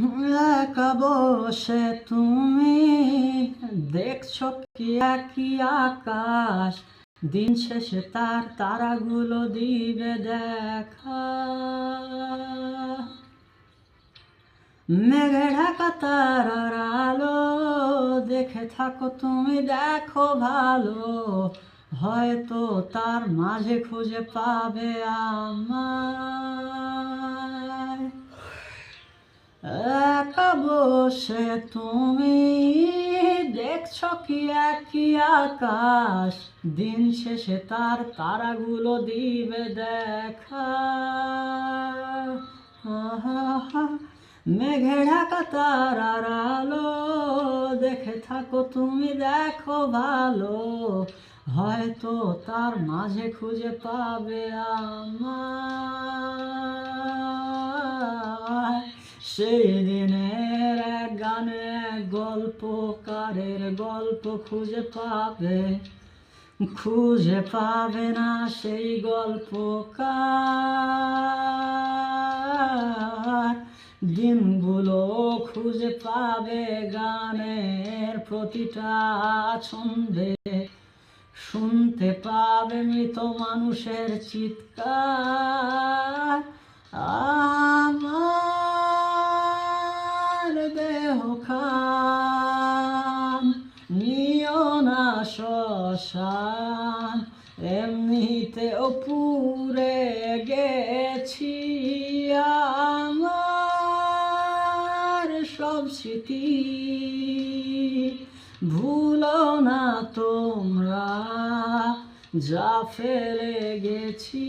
একা বসে তুমি দেখছো কি একই আকাশ, দিন শেষে তার তারাগুলো দিবে দেখা। মেঘে ঢাকা তারার আলো দেখে থাকো তুমি, দেখো ভালো, হয়তো তার মাঝে খুঁজে পাবে আমায়। একা বসে তুমি দেখছো কি একই আকাশ, দিন শেষে তার তারাগুলো দিবে দেখা। মেঘে ঢাকা তারার আলো দেখে থাকো তুমি, দেখো ভালো, হয়তো তার মাঝে খুঁজে পাবে আমায়। সেই দিনের এক গানে এক গল্পকারের গল্প খুঁজে পাবে না সেই গল্পকার। দিনগুলো খুঁজে পাবে গানের প্রতিটা ছন্দে, শুনতে পাবে মৃত মানুষের চিৎকার। আমার দেহ খান নিও না শ্মশান, এমনিতেও পুড়ে গেছি। আমার সব স্মৃতি ভুলো না তোমরা, যা ফেলে গেছি।